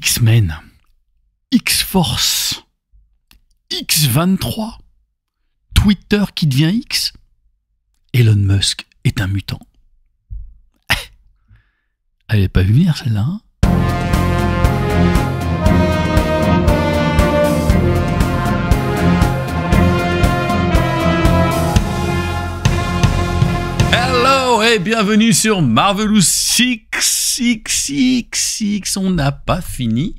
X-Men, X-Force, X-23, Twitter qui devient X, Elon Musk est un mutant. Elle n'avait pas vu venir celle-là, hein? Hello et bienvenue sur Marvelous XXXX. On n'a pas fini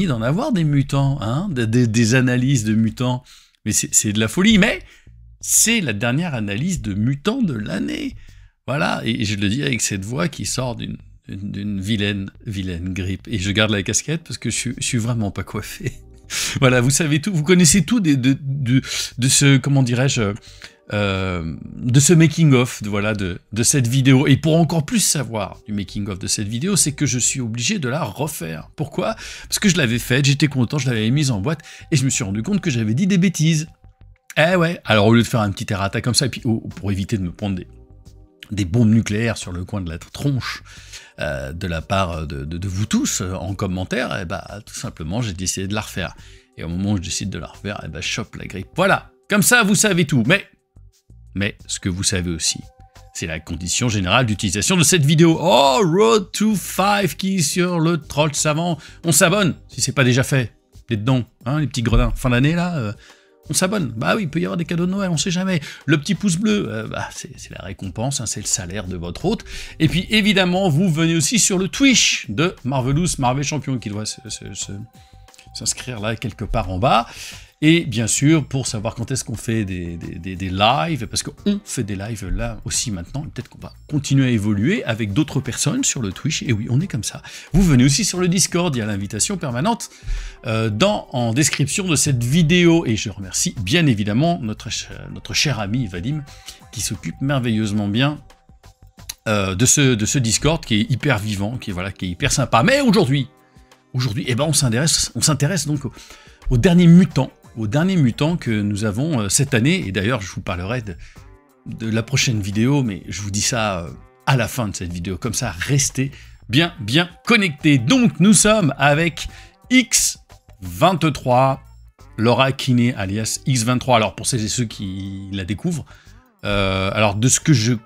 d'en avoir des mutants, hein, des analyses de mutants. Mais c'est de la folie, mais c'est la dernière analyse de mutants de l'année. Voilà, et je le dis avec cette voix qui sort d'une vilaine grippe. Et je garde la casquette parce que je suis vraiment pas coiffé. Voilà, vous savez tout, vous connaissez tout de ce, comment dirais-je, de ce making-of, voilà, de cette vidéo. Et pour encore plus savoir du making-of de cette vidéo, c'est que je suis obligé de la refaire. Pourquoi? Parce que je l'avais faite, j'étais content, je l'avais mise en boîte, et je me suis rendu compte que j'avais dit des bêtises. Eh ouais, alors au lieu de faire un petit errata comme ça, et puis pour éviter de me prendre des bombes nucléaires sur le coin de la tronche de la part de vous tous en commentaire, eh bah, tout simplement j'ai décidé de la refaire. Et au moment où je décide de la refaire, eh bah, je chope la grippe. Voilà, comme ça vous savez tout. Mais ce que vous savez aussi, c'est la condition générale d'utilisation de cette vidéo. Oh, Road to 5 qui est sur le troll savant. On s'abonne, si c'est pas déjà fait. Les dedans, hein, les petits gredins. Fin d'année là, on s'abonne. Bah oui, il peut y avoir des cadeaux de Noël, on sait jamais. Le petit pouce bleu, bah, c'est la récompense, hein, c'est le salaire de votre hôte. Et puis évidemment, vous venez aussi sur le Twitch de Marvelous, Marvel Champion, qui doit s'inscrire là quelque part en bas. Et bien sûr, pour savoir quand est-ce qu'on fait des lives, parce qu'on fait des lives là aussi maintenant, peut-être qu'on va continuer à évoluer avec d'autres personnes sur le Twitch, et oui, on est comme ça. Vous venez aussi sur le Discord, il y a l'invitation permanente en description de cette vidéo, et je remercie bien évidemment notre cher ami Vadim, qui s'occupe merveilleusement bien de ce Discord, qui est hyper vivant, qui est hyper sympa. Mais aujourd'hui, eh ben, on s'intéresse donc au dernier mutant que nous avons cette année, et d'ailleurs je vous parlerai de la prochaine vidéo, mais je vous dis ça à la fin de cette vidéo, comme ça restez bien connectés. Donc nous sommes avec X-23, Laura Kinney alias X-23, alors pour celles et ceux qui la découvrent, alors ce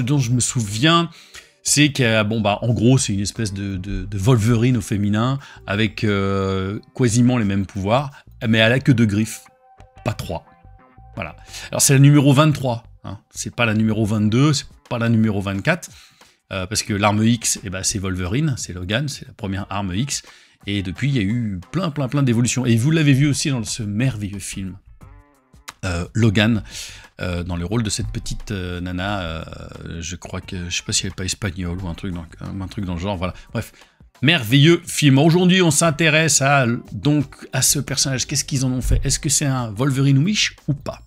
dont je me souviens, c'est qu'en gros, c'est une espèce de Wolverine au féminin, avec quasiment les mêmes pouvoirs, mais elle a que 2 griffes, pas 3. Voilà. Alors c'est la numéro 23, hein. C'est pas la numéro 22, c'est pas la numéro 24, parce que l'arme X, eh ben, c'est Wolverine, c'est Logan, c'est la première arme X, et depuis, il y a eu plein d'évolutions. Et vous l'avez vu aussi dans ce merveilleux film, Logan, dans le rôle de cette petite nana, je crois que, je sais pas si elle n'est pas espagnole ou un truc dans le genre, voilà. Bref, merveilleux film. Aujourd'hui, on s'intéresse à ce personnage. Qu'est-ce qu'ils en ont fait? Est-ce que c'est un Wolverine Wish ou pas?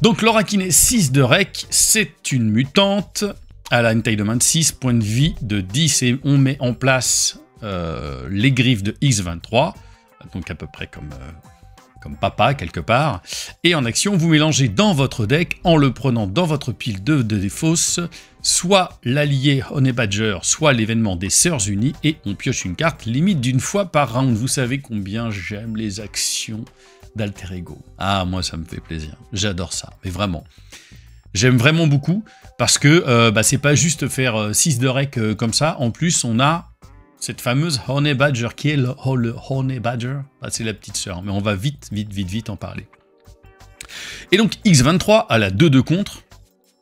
Donc, Laura Kinney, 6 de rec, c'est une mutante. Elle a une taille de 26, point de vie de 10, et on met en place les griffes de X-23, donc à peu près comme papa quelque part, et en action vous mélangez dans votre deck en le prenant dans votre pile de défausse, soit l'allié Honey Badger, soit l'événement des Sœurs Unies, et on pioche une carte limite d'une fois par round. Vous savez combien j'aime les actions d'Alter Ego. Ah, moi ça me fait plaisir, j'adore ça, mais vraiment. J'aime vraiment beaucoup, parce que c'est pas juste faire 6 de rec comme ça, en plus on a cette fameuse Honey Badger, qui est le Honey Badger, c'est la petite sœur, mais on va vite en parler. Et donc X-23 a la 2 de contre,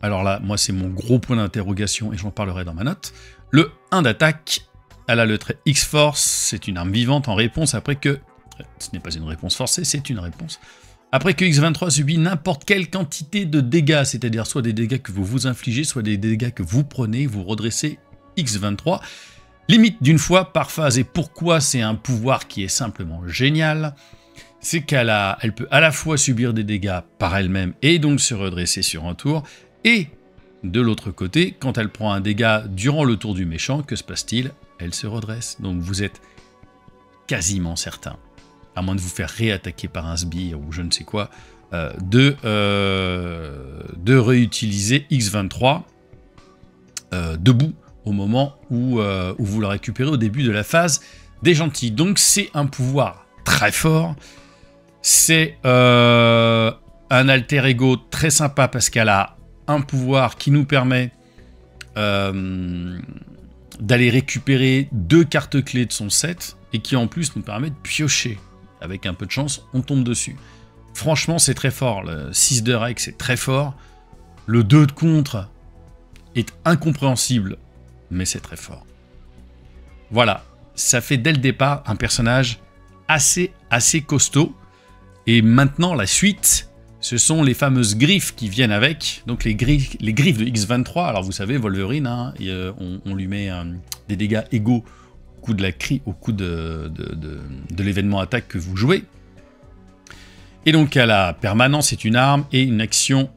alors là, moi c'est mon gros point d'interrogation, et j'en parlerai dans ma note. Le 1 d'attaque, elle a le trait X-Force, c'est une arme vivante en réponse après que, ce n'est pas une réponse forcée, c'est une réponse, après que X-23 subit n'importe quelle quantité de dégâts, c'est-à-dire soit des dégâts que vous infligez, soit des dégâts que vous prenez, vous redressez X-23, limite d'une fois par phase. Et pourquoi c'est un pouvoir qui est simplement génial? C'est elle peut à la fois subir des dégâts par elle-même et donc se redresser sur un tour, et de l'autre côté, quand elle prend un dégât durant le tour du méchant, que se passe-t-il? Elle se redresse. Donc vous êtes quasiment certain, à moins de vous faire réattaquer par un sbire ou je ne sais quoi, de réutiliser X-23 debout au moment où vous le récupérez au début de la phase des gentils. Donc c'est un pouvoir très fort. C'est un alter ego très sympa parce qu'elle a un pouvoir qui nous permet d'aller récupérer 2 cartes clés de son set et qui en plus nous permet de piocher. Avec un peu de chance, on tombe dessus. Franchement, c'est très fort. Le 6 de règle, c'est très fort. Le 2 de contre est incompréhensible, mais c'est très fort. Voilà, ça fait dès le départ un personnage assez costaud. Et maintenant, la suite, ce sont les fameuses griffes qui viennent avec. Donc les griffes de X23. Alors vous savez, Wolverine, hein, on lui met des dégâts égaux au coup de l'événement attaque que vous jouez. Et donc à la permanence, c'est une arme et une action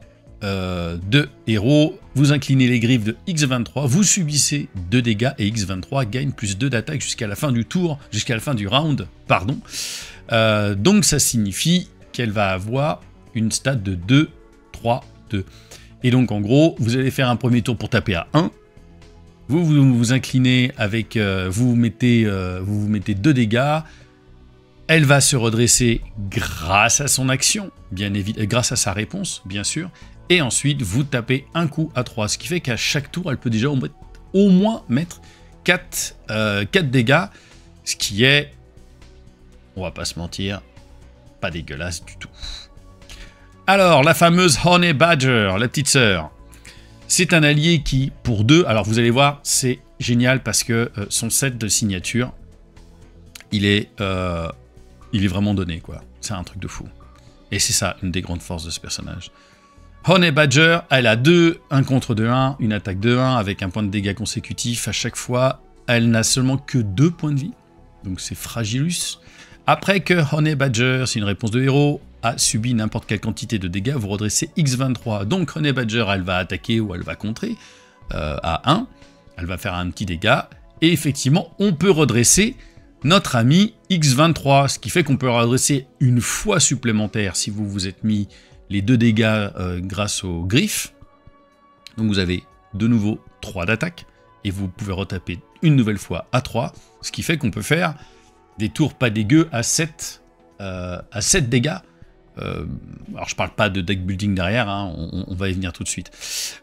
de héros. Vous inclinez les griffes de X23, vous subissez 2 dégâts et X23 gagne plus 2 d'attaque jusqu'à la fin du tour, jusqu'à la fin du round, pardon. Donc ça signifie qu'elle va avoir une stat de 2, 3, 2. Et donc en gros, vous allez faire un premier tour pour taper à 1. Vous inclinez avec... vous vous mettez 2 dégâts. Elle va se redresser grâce à son action, bien évidemment, grâce à sa réponse, bien sûr. Et ensuite, vous tapez un coup à 3. Ce qui fait qu'à chaque tour, elle peut déjà au moins mettre 4 dégâts. Ce qui est, on va pas se mentir, pas dégueulasse du tout. Alors, la fameuse Honey Badger, la petite sœur. C'est un allié qui, pour 2, alors vous allez voir, c'est génial parce que son set de signature, il est vraiment donné, quoi. C'est un truc de fou. Et c'est ça, une des grandes forces de ce personnage. Honey Badger, elle a 1 contre 2-1, une attaque de 1 avec un point de dégâts consécutif à chaque fois. Elle n'a seulement que 2 points de vie, donc c'est Fragilus. Après que Honey Badger, c'est une réponse de héros, a subi n'importe quelle quantité de dégâts, vous redressez X23. Donc Honey Badger, elle va attaquer ou elle va contrer à 1. Elle va faire un petit dégât. Et effectivement, on peut redresser notre ami X23, ce qui fait qu'on peut redresser une fois supplémentaire si vous vous êtes mis les 2 dégâts grâce aux griffes. Donc vous avez de nouveau 3 d'attaque, et vous pouvez retaper une nouvelle fois à 3, ce qui fait qu'on peut faire des tours pas dégueux à 7 dégâts. Alors je parle pas de deck building derrière, hein, on va y venir tout de suite.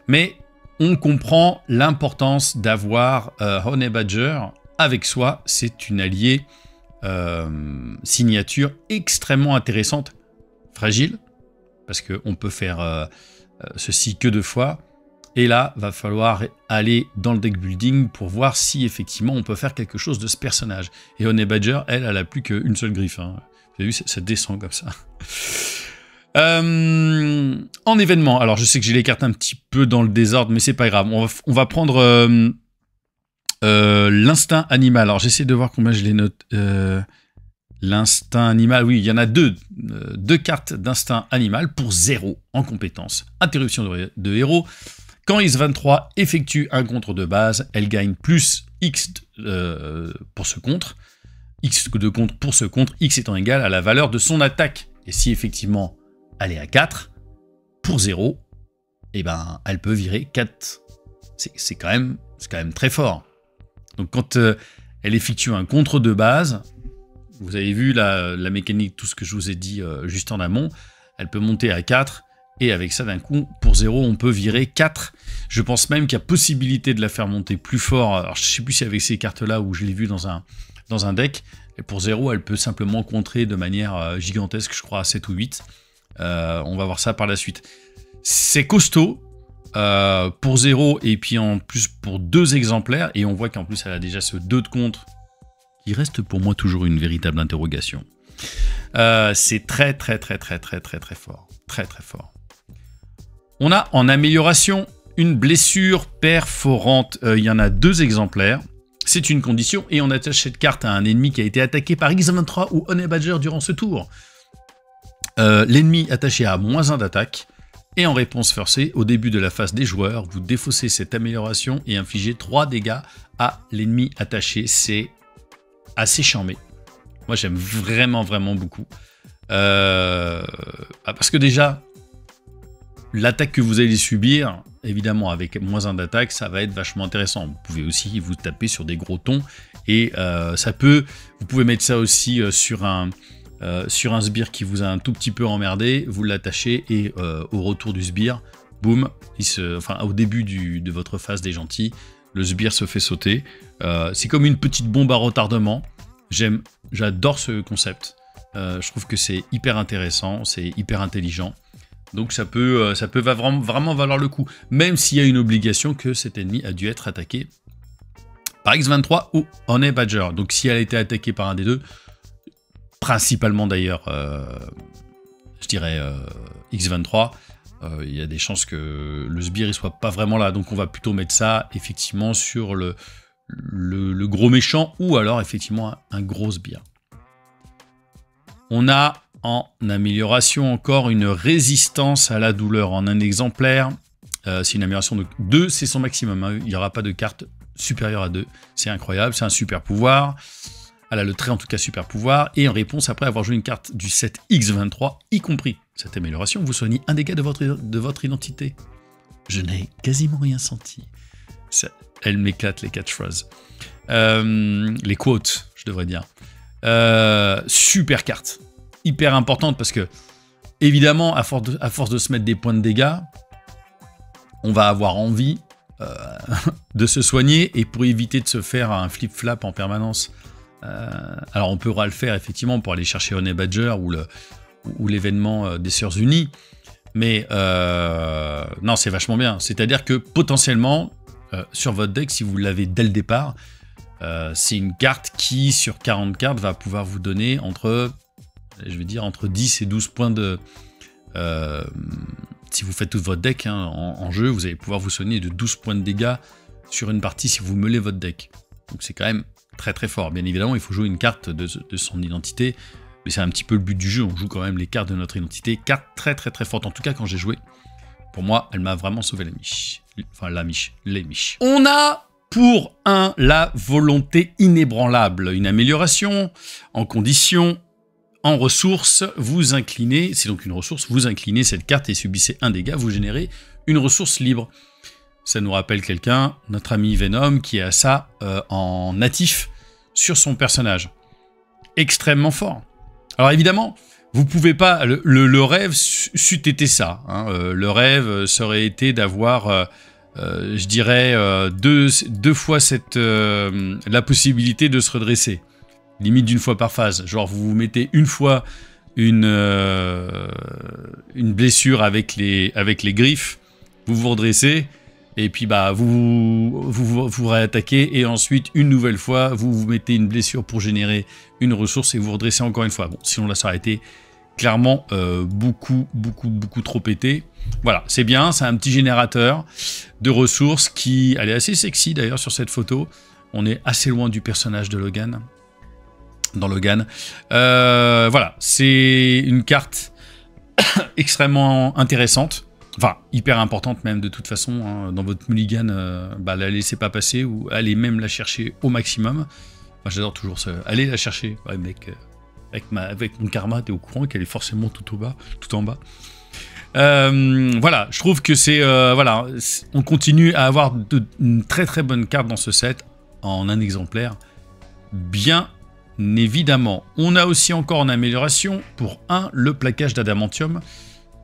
Mais on comprend l'importance d'avoir Honey Badger avec soi. C'est une alliée signature extrêmement intéressante, fragile, parce qu'on peut faire ceci que 2 fois. Et là, va falloir aller dans le deck building pour voir si effectivement on peut faire quelque chose de ce personnage. Et Honey Badger, elle a plus qu'une seule griffe. Hein. Vous avez vu, ça descend comme ça. En événement, alors je sais que j'ai les cartes un petit peu dans le désordre, mais c'est pas grave. On va prendre l'instinct animal. Alors j'essaie de voir combien je les note. L'instinct animal, oui, il y en a 2 cartes d'instinct animal pour 0 en compétence. Interruption de héros. Quand X23 effectue un contre de base, elle gagne plus X pour ce contre. X de contre pour ce contre, X étant égal à la valeur de son attaque. Et si effectivement elle est à 4, pour 0, eh ben, elle peut virer 4. C'est quand même très fort. Donc quand elle effectue un contre de base, vous avez vu la mécanique, tout ce que je vous ai dit juste en amont, elle peut monter à 4, et avec ça d'un coup, pour 0, on peut virer 4. Je pense même qu'il y a possibilité de la faire monter plus fort. Alors je ne sais plus si avec ces cartes-là, où je l'ai vu dans un deck, et pour 0, elle peut simplement contrer de manière gigantesque, je crois à 7 ou 8. On va voir ça par la suite. C'est costaud pour 0, et puis en plus pour 2 exemplaires, et on voit qu'en plus elle a déjà ce 2 de contre, qui reste pour moi toujours une véritable interrogation. C'est très fort. Très fort. On a en amélioration une blessure perforante. Il y en a 2 exemplaires. C'est une condition, et on attache cette carte à un ennemi qui a été attaqué par X23 ou Honey Badger durant ce tour. L'ennemi attaché a -1 d'attaque, et en réponse forcée, au début de la phase des joueurs, vous défaussez cette amélioration et infligez 3 dégâts à l'ennemi attaché. C'est assez charmé. Moi j'aime vraiment beaucoup. Parce que déjà, l'attaque que vous allez subir, évidemment avec moins 1 d'attaque, ça va être vachement intéressant. Vous pouvez aussi vous taper sur des gros tons et vous pouvez mettre ça aussi sur un sbire qui vous a un tout petit peu emmerdé, vous l'attachez et au retour du sbire, boum, au début de votre phase des gentils, le sbire se fait sauter. C'est comme une petite bombe à retardement. J'adore ce concept. Je trouve que c'est hyper intéressant, c'est hyper intelligent. Donc ça peut vraiment valoir le coup, même s'il y a une obligation que cet ennemi a dû être attaqué par X23 ou Honey Badger. Donc si elle a été attaquée par un des deux, principalement d'ailleurs, je dirais X23, il y a des chances que le sbire ne soit pas vraiment là. Donc on va plutôt mettre ça effectivement sur le gros méchant ou alors effectivement un gros sbire. On a en amélioration encore une résistance à la douleur en un exemplaire. C'est une amélioration de 2, c'est son maximum. Hein. Il n'y aura pas de carte supérieure à 2. C'est incroyable, c'est un super pouvoir. Elle a le trait en tout cas super pouvoir. Et en réponse, après avoir joué une carte du set X23, y compris cette amélioration, vous soignez un dégât de votre identité. Je n'ai quasiment rien senti. Ça, elle m'éclate les catchphrases. Les quotes, je devrais dire. Super carte. Hyper importante parce que, évidemment, à force de se mettre des points de dégâts, on va avoir envie de se soigner et pour éviter de se faire un flip-flap en permanence. Alors, on pourra le faire effectivement pour aller chercher Honey Badger ou l'événement des Sœurs Unies, mais non, c'est vachement bien. C'est-à-dire que potentiellement, sur votre deck, si vous l'avez dès le départ, c'est une carte qui, sur 40 cartes, va pouvoir vous donner entre 10 et 12 points de... si vous faites tout votre deck hein, en jeu, vous allez pouvoir vous soigner de 12 points de dégâts sur une partie si vous meulez votre deck. Donc c'est quand même très très fort. Bien évidemment, il faut jouer une carte de son identité, mais c'est un petit peu le but du jeu, on joue quand même les cartes de notre identité. Carte très très très forte, en tout cas quand j'ai joué. Pour moi, elle m'a vraiment sauvé la miche. Enfin, les miches. On a... Pour la volonté inébranlable, une amélioration en condition, en ressources, vous inclinez, c'est donc une ressource, vous inclinez cette carte et subissez un dégât, vous générez une ressource libre. Ça nous rappelle quelqu'un, notre ami Venom, qui a ça en natif sur son personnage. Extrêmement fort. Alors évidemment, vous pouvez pas, le rêve c'eût été ça. Hein, le rêve, ça aurait été d'avoir... je dirais deux fois la possibilité de se redresser. Limite d'une fois par phase. Genre vous vous mettez une fois une blessure avec les griffes, vous vous redressez, et puis bah vous réattaquez, et ensuite une nouvelle fois vous vous mettez une blessure pour générer une ressource et vous redressez encore une fois. Bon, sinon là ça aurait été clairement beaucoup trop pété. Voilà, c'est bien, c'est un petit générateur de ressources qui... Elle est assez sexy d'ailleurs sur cette photo. On est assez loin du personnage de Logan. Dans Logan. Voilà, c'est une carte extrêmement intéressante. Enfin, hyper importante même de toute façon. Hein. Dans votre mulligan, la laissez pas passer ou allez même la chercher au maximum. Moi, j'adore toujours ça. Allez la chercher. Ouais, mec, avec mon karma, t'es au courant qu'elle est forcément tout en bas. Voilà, je trouve que c'est... voilà, on continue à avoir une très très bonne carte dans ce set, en un exemplaire, bien évidemment. On a aussi encore en amélioration, pour le plaquage d'adamantium.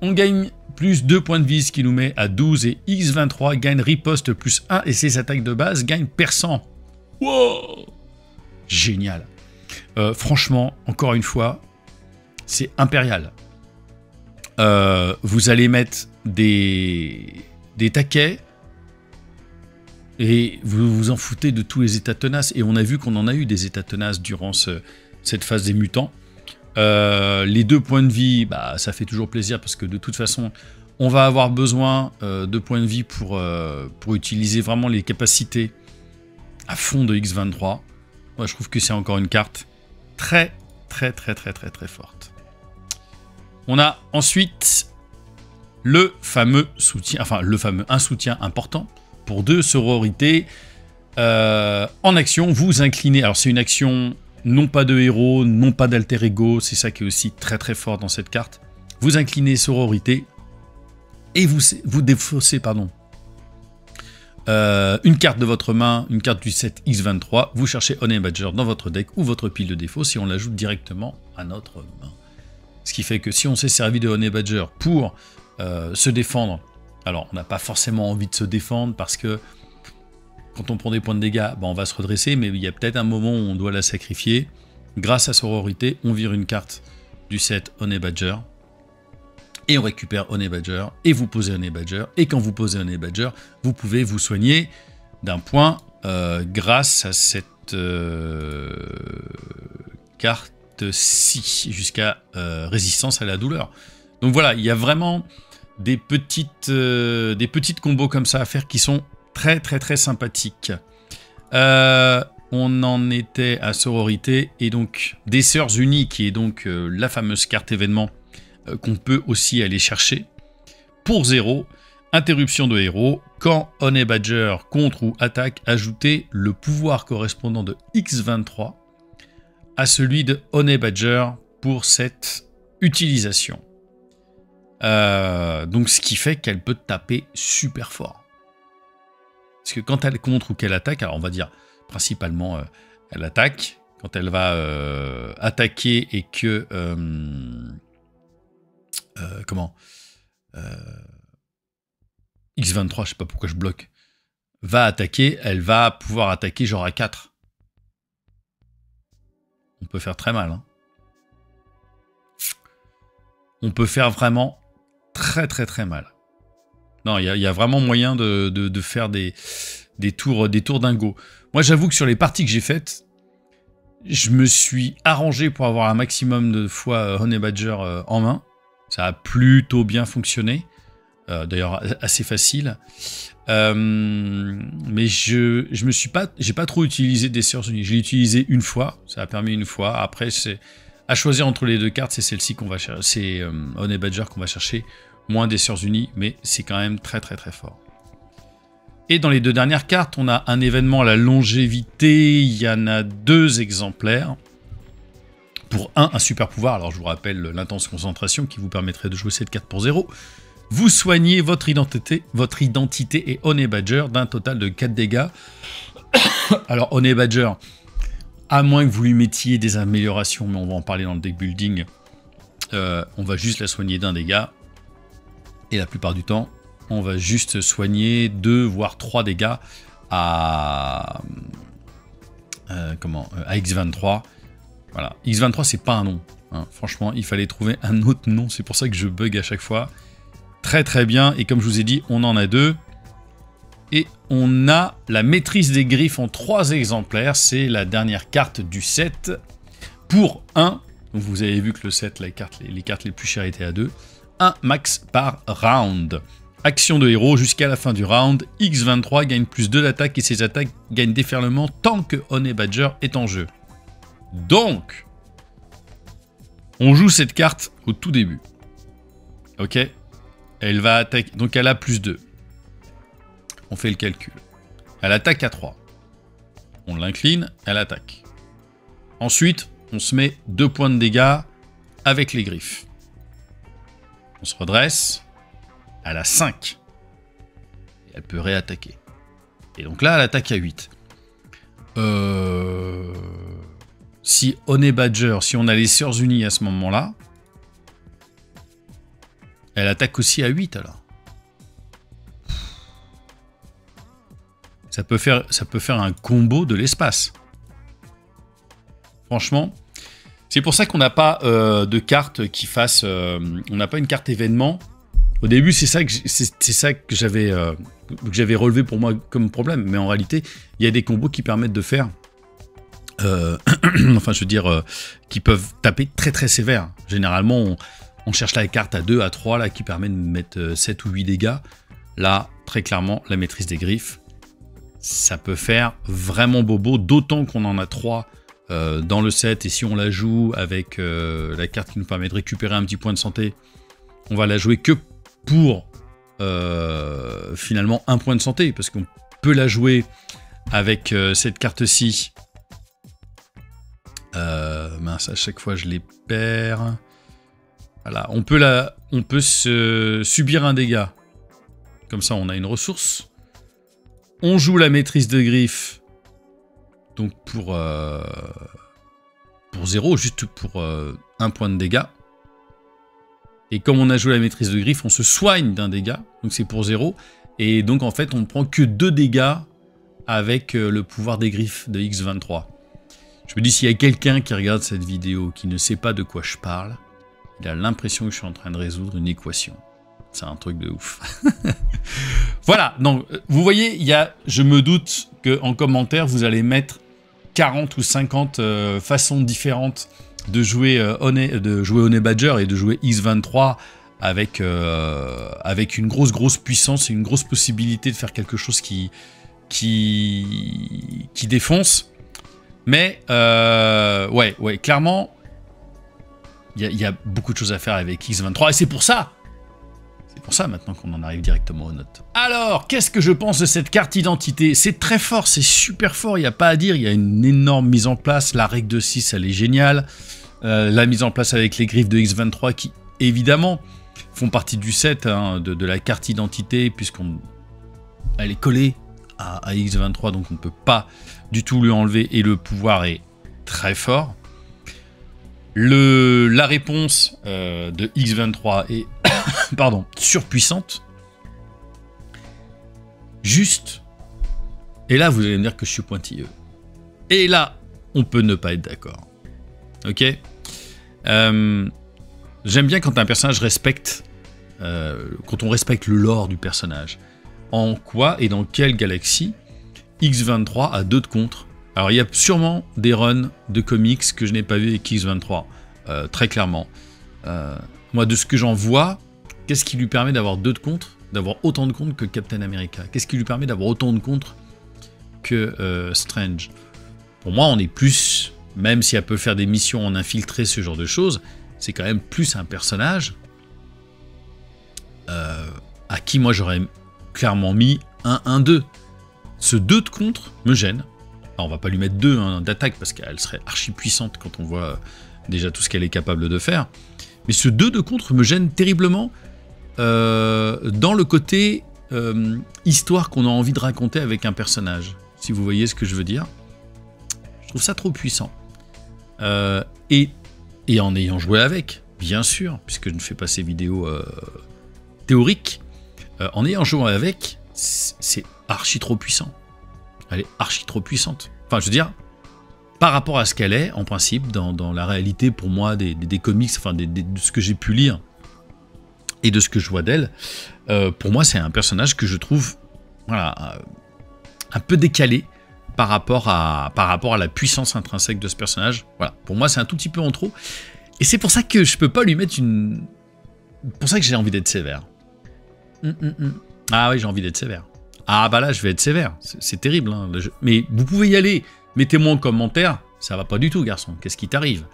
On gagne plus 2 points de vie, ce qui nous met à 12, et X23 gagne riposte plus 1, et ses attaques de base gagnent perçant. Wow, génial. Franchement, encore une fois, c'est impérial. Vous allez mettre des taquets et vous vous en foutez de tous les états tenaces. Et on a vu qu'on en a eu des états tenaces durant cette phase des mutants. Les 2 points de vie, bah, ça fait toujours plaisir parce que de toute façon, on va avoir besoin de points de vie pour utiliser vraiment les capacités à fond de X23. Moi, je trouve que c'est encore une carte très forte. On a ensuite le fameux soutien, un soutien important pour 2 sororités. En action, vous inclinez. Alors c'est une action non pas de héros, non pas d'alter ego, c'est ça qui est aussi très fort dans cette carte. Vous inclinez sororité et vous défaussez, pardon, une carte de votre main, une carte du set X23, vous cherchez Honey Badger dans votre deck ou votre pile de défausse et on l'ajoute directement à notre main. Ce qui fait que si on s'est servi de Honey Badger pour se défendre, alors on n'a pas forcément envie de se défendre parce que quand on prend des points de dégâts, on va se redresser, mais il y a peut-être un moment où on doit la sacrifier. Grâce à sororité, on vire une carte du set Honey Badger et on récupère Honey Badger et vous posez Honey Badger et quand vous posez Honey Badger, vous pouvez vous soigner d'un point grâce à cette carte-ci jusqu'à résistance à la douleur. Donc voilà, il y a vraiment des petites combos comme ça à faire qui sont très très très sympathiques. On en était à sororité et donc des sœurs unies qui est donc la fameuse carte événement qu'on peut aussi aller chercher. Pour 0, interruption de héros, quand Honey Badger contre ou attaque, ajoutez le pouvoir correspondant de X23 à celui de Honey Badger pour cette utilisation. Donc ce qui fait qu'elle peut taper super fort. Parce que quand elle contre ou qu'elle attaque, alors on va dire principalement elle attaque, quand elle va attaquer et que X23, je sais pas pourquoi je bloque, va attaquer, elle va pouvoir attaquer genre à 4. On peut faire très mal. Hein. On peut faire vraiment très très très mal. Non, il y a vraiment moyen de faire des tours dingo. Moi, j'avoue que sur les parties que j'ai faites, je me suis arrangé pour avoir un maximum de fois Honey Badger en main. Ça a plutôt bien fonctionné. D'ailleurs, assez facile. Mais j'ai pas trop utilisé des sœurs unies. Je l'ai utilisé une fois. Ça a permis une fois. Après, c'est à choisir entre les deux cartes. C'est celle-ci qu'on va chercher. C'est Honey Badger qu'on va chercher. Moins des sœurs unies. Mais c'est quand même très très très fort. Et dans les deux dernières cartes, on a un événement à la longévité. Il y en a 2 exemplaires. Pour un super pouvoir. Alors je vous rappelle l'intense concentration qui vous permettrait de jouer cette carte pour 0. Vous soignez votre identité et Honey Badger d'un total de 4 dégâts. Alors Honey Badger, à moins que vous lui mettiez des améliorations, mais on va en parler dans le deck building, on va juste la soigner d'un dégât. Et la plupart du temps, on va juste soigner 2 voire 3 dégâts à X23. Voilà, X23 c'est pas un nom. Hein. Franchement, il fallait trouver un autre nom. C'est pour ça que je bug à chaque fois. Très très bien. Et comme je vous ai dit, on en a 2. Et on a la maîtrise des griffes en 3 exemplaires. C'est la dernière carte du set. Pour 1. Donc vous avez vu que le set, les cartes les plus chères étaient à 2. 1 max par round. Action de héros jusqu'à la fin du round. X23 gagne plus 2 d'attaque et ses attaques gagnent déferlement tant que Honey Badger est en jeu. Donc, on joue cette carte au tout début. Ok? Elle va attaquer. Donc elle a plus 2. On fait le calcul. Elle attaque à 3. On l'incline, elle attaque. Ensuite, on se met 2 points de dégâts avec les griffes. On se redresse. Elle a 5. Et elle peut réattaquer. Et donc là, elle attaque à 8. Si Honey Badger, si on a les sœurs unies à ce moment-là, elle attaque aussi à 8 alors. Ça peut faire un combo de l'espace. Franchement, c'est pour ça qu'on n'a pas de carte qui fasse... on n'a pas une carte événement. Au début, c'est ça que j'avais relevé pour moi comme problème. Mais en réalité, il y a des combos qui permettent de faire... enfin, je veux dire, qui peuvent taper très très sévère. Généralement, on cherche la carte à 2, à 3, là, qui permet de mettre 7 ou 8 dégâts. Là, très clairement, la maîtrise des griffes, ça peut faire vraiment bobo, d'autant qu'on en a 3 dans le set. Et si on la joue avec la carte qui nous permet de récupérer un petit point de santé, on va la jouer que pour finalement un point de santé, parce qu'on peut la jouer avec cette carte-ci. Mince, à chaque fois je les perds. Voilà, on peut subir un dégât Comme ça, on a une ressource. On joue la maîtrise de griffe. Donc pour 0, juste pour 1 point de dégâts. Et comme on a joué la maîtrise de griffe, on se soigne d'un dégât. Donc c'est pour 0. Et donc en fait, on ne prend que 2 dégâts avec le pouvoir des griffes de X23. Je me dis, s'il y a quelqu'un qui regarde cette vidéo, qui ne sait pas de quoi je parle, il a l'impression que je suis en train de résoudre une équation. C'est un truc de ouf. Voilà, donc vous voyez, je me doute qu'en commentaire, vous allez mettre 40 ou 50 façons différentes de jouer Honey Badger et de jouer X23 avec une grosse puissance et une grosse possibilité de faire quelque chose qui défonce. Mais, ouais, clairement, il y a beaucoup de choses à faire avec X23, et c'est pour ça maintenant qu'on en arrive directement aux notes. Alors, qu'est-ce que je pense de cette carte identité? C'est très fort, c'est super fort, il n'y a pas à dire, il y a une énorme mise en place, la règle de 6, elle est géniale, la mise en place avec les griffes de X23 qui, évidemment, font partie du set hein, de la carte identité, puisqu'elle est collée à X23, donc on ne peut pas du tout lui enlever, et le pouvoir est très fort. La réponse de X23 est pardon, surpuissante. Juste. Et là, vous allez me dire que je suis pointilleux. Et là, on peut ne pas être d'accord. Ok. J'aime bien quand un personnage respecte... quand on respecte le lore du personnage. En quoi et dans quelle galaxie X23 a 2 de contre. Alors il y a sûrement des runs de comics que je n'ai pas vu avec X23, très clairement. Moi de ce que j'en vois, qu'est-ce qui lui permet d'avoir 2 de contre, d'avoir autant de contre que Captain America? Qu'est-ce qui lui permet d'avoir autant de contre que Strange? Pour moi on est plus, même si elle peut faire des missions en infiltré, ce genre de choses, c'est quand même plus un personnage à qui moi j'aurais clairement mis un 1-2. Ce 2 de contre me gêne. Alors, on va pas lui mettre 2 hein, d'attaque parce qu'elle serait archi puissante quand on voit déjà tout ce qu'elle est capable de faire. Mais ce 2 de contre me gêne terriblement dans le côté histoire qu'on a envie de raconter avec un personnage. Si vous voyez ce que je veux dire. Je trouve ça trop puissant. Et en ayant joué avec, bien sûr, puisque je ne fais pas ces vidéos théoriques, en ayant joué avec, c'est archi trop puissant. Elle est archi trop puissante. Enfin, je veux dire, par rapport à ce qu'elle est, en principe, dans la réalité, pour moi, des comics, enfin, de ce que j'ai pu lire et de ce que je vois d'elle, pour moi, c'est un personnage que je trouve, voilà, un peu décalé par rapport à la puissance intrinsèque de ce personnage. Voilà, pour moi, c'est un tout petit peu en trop. Et c'est pour ça que je peux pas lui mettre une... pour ça que j'ai envie d'être sévère. Ah oui, j'ai envie d'être sévère. Ah bah là, je vais être sévère. C'est terrible. Hein, mais vous pouvez y aller. Mettez-moi en commentaire. Ça va pas du tout, garçon. Qu'est-ce qui t'arrive?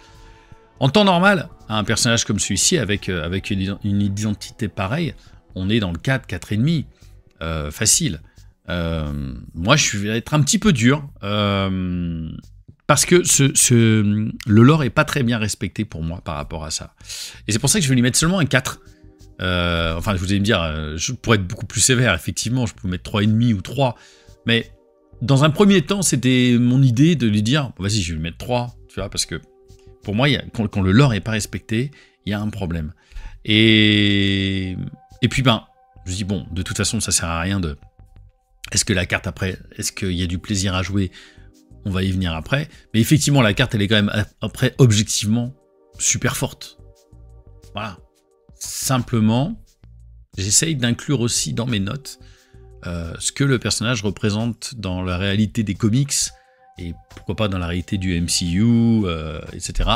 En temps normal, un personnage comme celui-ci, avec une identité pareille, on est dans le 4, 4,5. Facile. Moi, je vais être un petit peu dur. Parce que le lore est pas très bien respecté pour moi par rapport à ça. Et c'est pour ça que je vais lui mettre seulement un 4. Enfin, vous allez me dire, je pourrais être beaucoup plus sévère, effectivement, je peux mettre 3,5 ou 3, mais dans un premier temps, c'était mon idée de lui dire, vas-y, je vais lui mettre 3, tu vois, parce que pour moi, quand le lore n'est pas respecté, il y a un problème. Et puis, ben, je dis, bon, de toute façon, ça sert à rien de... Est-ce que la carte, après, est-ce qu'il y a du plaisir à jouer? On va y venir après. Mais effectivement, la carte, elle est quand même, après, objectivement, super forte. Voilà. Simplement, j'essaye d'inclure aussi dans mes notes ce que le personnage représente dans la réalité des comics et pourquoi pas dans la réalité du MCU, etc.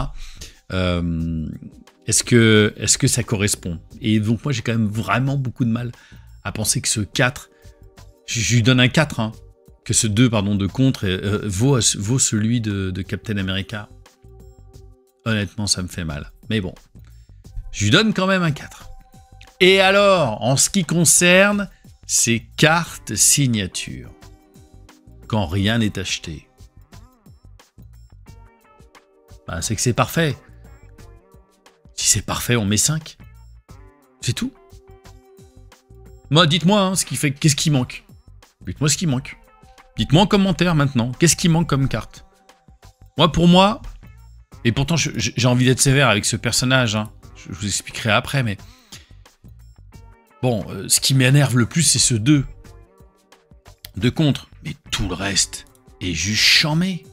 Est-ce que ça correspond? Et donc moi j'ai quand même vraiment beaucoup de mal à penser que ce 4, je lui donne un 4, hein, que ce 2 pardon, de contre vaut celui de Captain America. Honnêtement, ça me fait mal. Mais bon, je lui donne quand même un 4. Et alors, en ce qui concerne ces cartes signatures, quand rien n'est acheté, bah, c'est que c'est parfait. Si c'est parfait, on met 5. C'est tout. Moi, dites-moi hein, ce qui fait, qu'est-ce qui manque. Dites-moi ce qui manque. Dites-moi en commentaire maintenant, qu'est-ce qui manque comme carte. Moi, pour moi, et pourtant j'ai envie d'être sévère avec ce personnage, hein. Je vous expliquerai après, mais... Bon, ce qui m'énerve le plus, c'est ce 2 de contre. Mais tout le reste est juste chambé.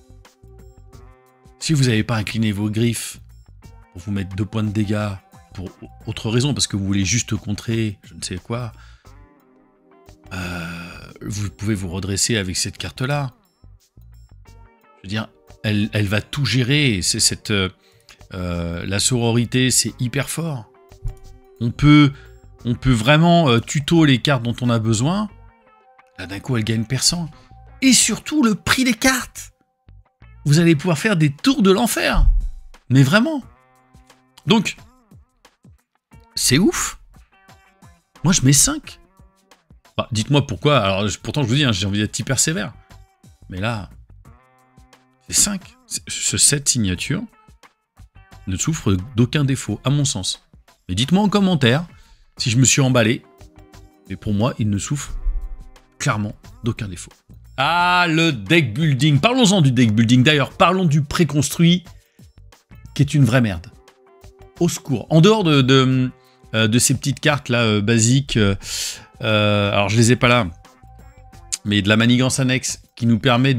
Si vous n'avez pas incliné vos griffes pour vous mettre 2 points de dégâts, pour autre raison, parce que vous voulez juste contrer, je ne sais quoi, vous pouvez vous redresser avec cette carte-là. Je veux dire, elle va tout gérer. C'est cette... la sororité, c'est hyper fort. On peut vraiment tuto les cartes dont on a besoin. Là, d'un coup, elle gagne perçant. Et surtout, le prix des cartes. Vous allez pouvoir faire des tours de l'enfer. Mais vraiment. Donc, c'est ouf. Moi, je mets 5. Bah, dites-moi pourquoi. Alors, pourtant, je vous dis, hein, j'ai envie d'être hyper sévère. Mais là, c'est 5. Ce set signature ne souffre d'aucun défaut, à mon sens. Mais dites-moi en commentaire si je me suis emballé. Mais pour moi, il ne souffre clairement d'aucun défaut. Ah, le deck building. Parlons-en du deck building. D'ailleurs, parlons du préconstruit, qui est une vraie merde. Au secours. En dehors de ces petites cartes là basiques, alors je les ai pas là, mais de la manigance annexe qui nous permet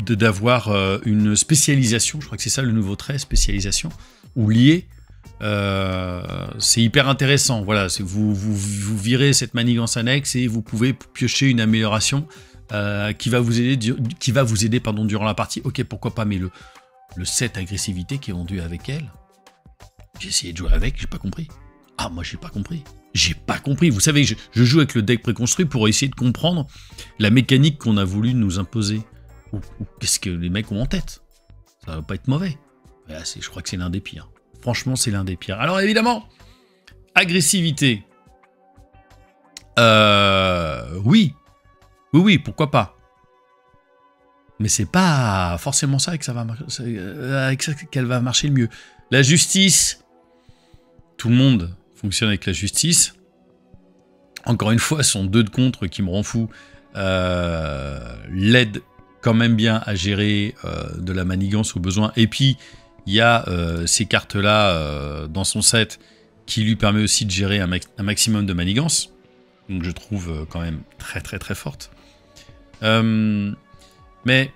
d'avoir une spécialisation. Je crois que c'est ça le nouveau trait, spécialisation, ou lié. C'est hyper intéressant. Voilà, vous virez cette manigance annexe et vous pouvez piocher une amélioration qui va vous aider, pardon, durant la partie. Ok, pourquoi pas, mais le set agressivité qui est vendu avec elle, j'ai essayé de jouer avec, j'ai pas compris. Ah, moi j'ai pas compris. J'ai pas compris. Vous savez, je joue avec le deck préconstruit pour essayer de comprendre la mécanique qu'on a voulu nous imposer. Ou qu'est-ce que les mecs ont en tête. Ça va pas être mauvais. Là, je crois que c'est l'un des pires. Franchement, c'est l'un des pires. Alors évidemment, agressivité. Oui. Oui, pourquoi pas. Mais c'est pas forcément ça que ça va avec ça qu'elle va marcher le mieux. La justice. Tout le monde fonctionne avec la justice. Encore une fois, son 2 de contre qui me rend fou l'aide quand même bien à gérer de la manigance au besoin. Et puis, il y a ces cartes-là dans son set qui lui permet aussi de gérer un maximum de manigance. Donc je trouve quand même très très très forte. Mais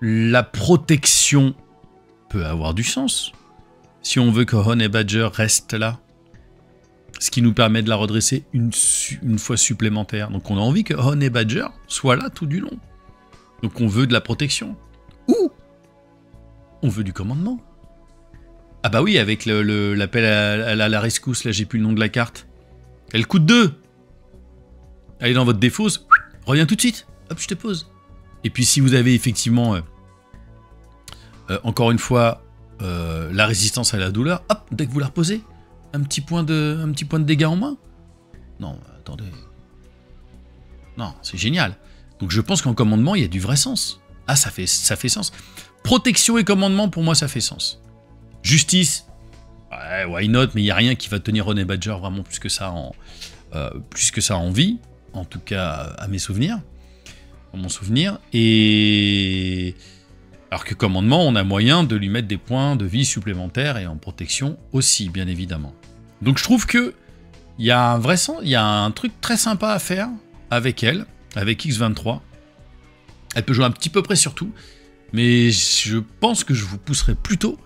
la protection peut avoir du sens. Si on veut que Honey Badger reste là, ce qui nous permet de la redresser une fois supplémentaire. Donc on a envie que Honey Badger soit là tout du long. Donc on veut de la protection. Ou on veut du commandement. Ah bah oui, avec l'appel à la rescousse, là j'ai plus le nom de la carte. Elle coûte 2. Elle est dans votre défausse. Reviens tout de suite. Hop, je te pose. Et puis si vous avez effectivement, encore une fois, la résistance à la douleur, hop, dès que vous la reposez, un petit point de dégâts en moins. Non, attendez. Non, c'est génial. Donc je pense qu'en commandement, il y a du vrai sens. Ah, ça fait sens. Protection et commandement, pour moi, ça fait sens. Justice, ouais, why not, mais il n'y a rien qui va tenir Honey Badger vraiment plus que ça en vie. En tout cas, à mes souvenirs. À mon souvenir. Et... alors que commandement, on a moyen de lui mettre des points de vie supplémentaires et en protection aussi, bien évidemment. Donc je trouve que il y a un vrai sens, il y a un truc très sympa à faire avec elle, avec X23. Elle peut jouer un petit peu près sur tout, mais je pense que je vous pousserai plutôt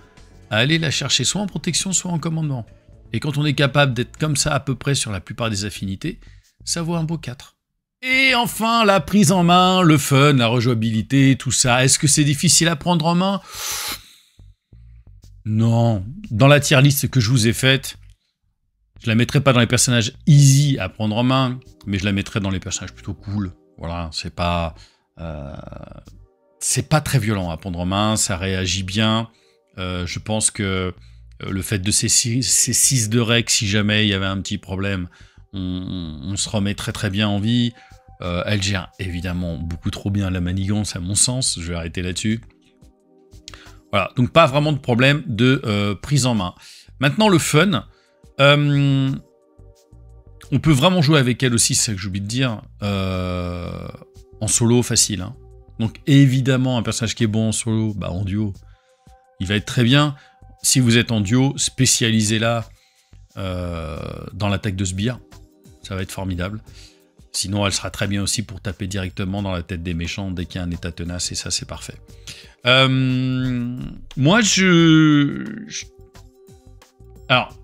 à aller la chercher soit en protection, soit en commandement. Et quand on est capable d'être comme ça à peu près sur la plupart des affinités, ça vaut un beau 4. Et enfin, la prise en main, le fun, la rejouabilité, tout ça. Est-ce que c'est difficile à prendre en main? Non. Dans la tier list que je vous ai faite, je la mettrai pas dans les personnages easy à prendre en main, mais je la mettrai dans les personnages plutôt cool. Voilà, c'est pas très violent à prendre en main, ça réagit bien. Je pense que le fait de ces 6 de rec, si jamais il y avait un petit problème, on se remet très très bien en vie. Elle gère évidemment beaucoup trop bien la manigance à mon sens, je vais arrêter là-dessus. Voilà, donc pas vraiment de problème de prise en main. Maintenant le fun, On peut vraiment jouer avec elle aussi, c'est ça que j'ai oublié de dire, en solo facile. Hein. Donc évidemment, un personnage qui est bon en solo, bah en duo, il va être très bien. Si vous êtes en duo, spécialisez-la dans l'attaque de sbire. Ça va être formidable. Sinon, elle sera très bien aussi pour taper directement dans la tête des méchants dès qu'il y a un état tenace, et ça, c'est parfait. Moi, alors,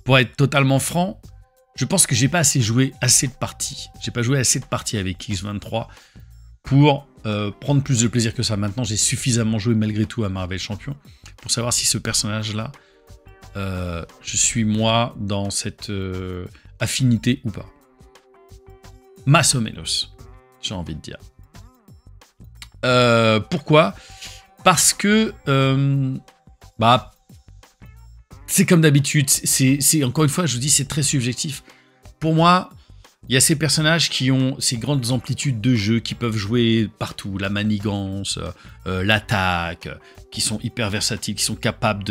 pour être totalement franc, je pense que j'ai pas joué assez de parties. J'ai pas joué assez de parties avec X23 pour prendre plus de plaisir que ça. Maintenant, j'ai suffisamment joué malgré tout à Marvel Champion pour savoir si ce personnage-là, je suis moi dans cette affinité ou pas. Más o menos, j'ai envie de dire. Pourquoi? Parce que bah c'est comme d'habitude, c'est encore une fois, je vous dis, c'est très subjectif. Pour moi, il y a ces personnages qui ont ces grandes amplitudes de jeu, qui peuvent jouer partout, la manigance, l'attaque, qui sont hyper versatiles, qui sont capables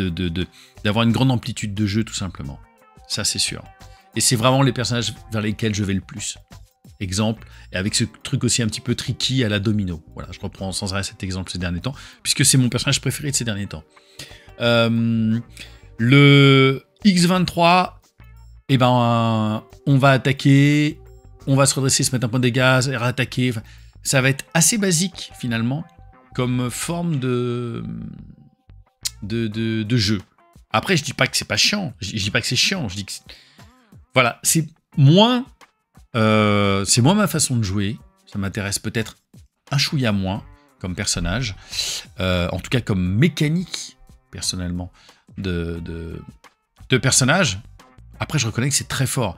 d'avoir une grande amplitude de jeu, tout simplement. Ça, c'est sûr. Et c'est vraiment les personnages vers lesquels je vais le plus. Exemple, et avec ce truc aussi un petit peu tricky à la Domino. Voilà, je reprends sans arrêt cet exemple ces derniers temps, puisque c'est mon personnage préféré de ces derniers temps. Le X23, eh ben, on va attaquer, on va se redresser, se mettre un point de dégâts, et réattaquer. Enfin, ça va être assez basique, finalement, comme forme de jeu. Après, je dis pas que c'est pas chiant, je dis pas que c'est chiant, je dis que voilà, c'est moins ma façon de jouer, ça m'intéresse peut-être un chouïa moins comme personnage, en tout cas comme mécanique, personnellement, de personnage. Après, je reconnais que c'est très fort.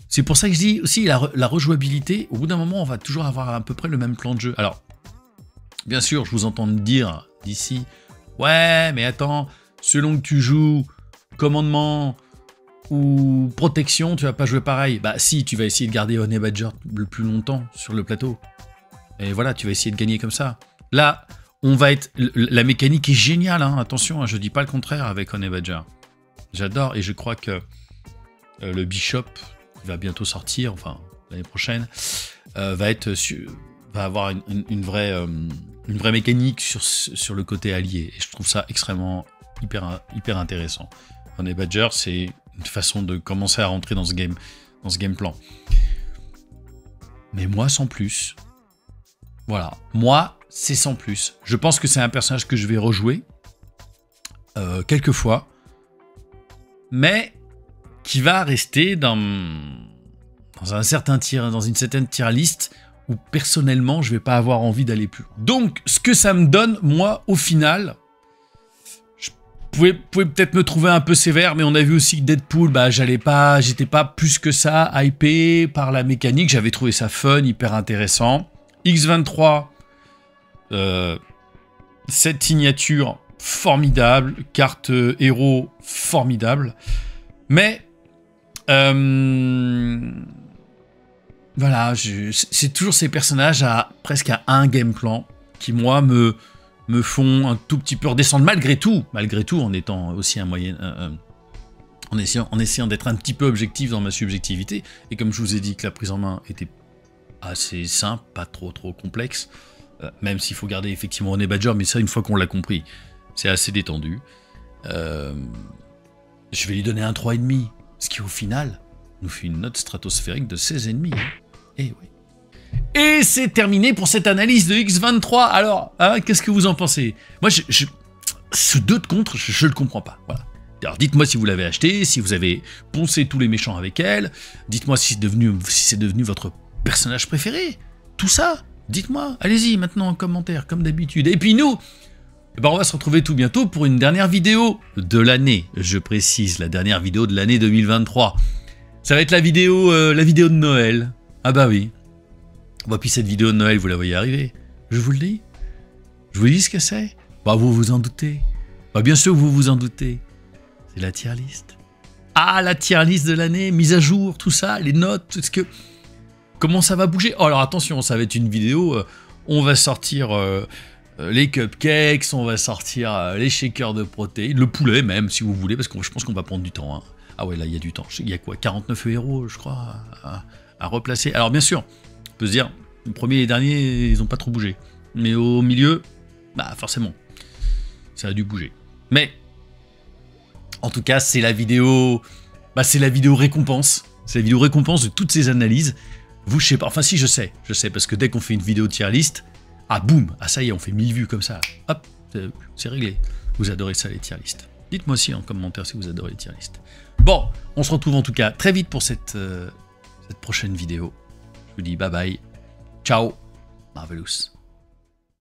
C'est pour ça que je dis aussi la rejouabilité, au bout d'un moment, on va toujours avoir à peu près le même plan de jeu. Alors, bien sûr, je vous entends dire d'ici, ouais, mais attends, selon que tu joues commandement ou protection, tu vas pas jouer pareil. Bah si, tu vas essayer de garder Honey Badger le plus longtemps sur le plateau. Et voilà, tu vas essayer de gagner comme ça. Là, on va être... La mécanique est géniale, hein, attention, hein, je dis pas le contraire avec Honey Badger. J'adore, et je crois que le Bishop, qui va bientôt sortir, enfin, l'année prochaine, va avoir une vraie mécanique sur le côté allié. Et je trouve ça extrêmement hyper intéressant. Honey Badger, c'est une façon de commencer à rentrer dans ce game plan. Mais moi, sans plus. Voilà. Moi, c'est sans plus. Je pense que c'est un personnage que je vais rejouer quelques fois, mais qui va rester dans un certain dans une certaine tier list où personnellement, je vais pas avoir envie d'aller plus loin. Donc, ce que ça me donne, moi, au final... Vous pouvez peut-être me trouver un peu sévère, mais on a vu aussi que Deadpool, bah, j'étais pas plus que ça hypé par la mécanique, j'avais trouvé ça fun, hyper intéressant. X23, cette signature formidable, carte héros formidable, mais voilà, c'est toujours ces personnages presque à un game plan qui, moi, me font un tout petit peu redescendre malgré tout, en étant aussi un moyen, en essayant d'être un petit peu objectif dans ma subjectivité, et comme je vous ai dit que la prise en main était assez simple, pas trop complexe, même s'il faut garder effectivement Honey Badger, mais ça, une fois qu'on l'a compris, c'est assez détendu. Je vais lui donner un 3,5, ce qui au final nous fait une note stratosphérique de 16,5. Et oui. Et c'est terminé pour cette analyse de X23. Alors, hein, qu'est-ce que vous en pensez? Moi, ce 2 de contre, je le comprends pas. Voilà. Alors, dites-moi si vous l'avez acheté, si vous avez poncé tous les méchants avec elle. Dites-moi si c'est devenu votre personnage préféré. Tout ça, dites-moi. Allez-y, maintenant en commentaire, comme d'habitude. Et puis nous, ben, on va se retrouver tout bientôt pour une dernière vidéo de l'année. Je précise, la dernière vidéo de l'année 2023. Ça va être la vidéo de Noël. Ah bah oui. Bon, puis cette vidéo de Noël, vous la voyez arriver. Je vous le dis. Je vous dis ce que c'est. Bah, vous vous en doutez. Bah, bien sûr, vous vous en doutez. C'est la tier list. Ah, la tier list de l'année, mise à jour, tout ça, les notes, comment ça va bouger? Oh, alors attention, ça va être une vidéo, on va sortir les cupcakes, on va sortir les shakers de protéines, le poulet même, si vous voulez, parce que je pense qu'on va prendre du temps. Hein. Ah ouais, là, il y a du temps. Il y a quoi, 49 héros, je crois, à replacer. Alors, bien sûr, on peut se dire, le premier et le dernier, ils n'ont pas trop bougé. Mais au milieu, bah forcément, ça a dû bouger. Mais, en tout cas, c'est la vidéo... Bah, c'est la vidéo récompense. C'est la vidéo récompense de toutes ces analyses. Vous, je sais pas. Enfin, si, je sais, parce que dès qu'on fait une vidéo tier list, ah, boum, ah, ça y est, on fait 1000 vues comme ça. Hop, c'est réglé. Vous adorez ça, les tier list. Dites-moi aussi en commentaire si vous adorez les tier list. Bon, on se retrouve en tout cas très vite pour cette prochaine vidéo. Je vous dis bye bye. Ciao. Marvelous.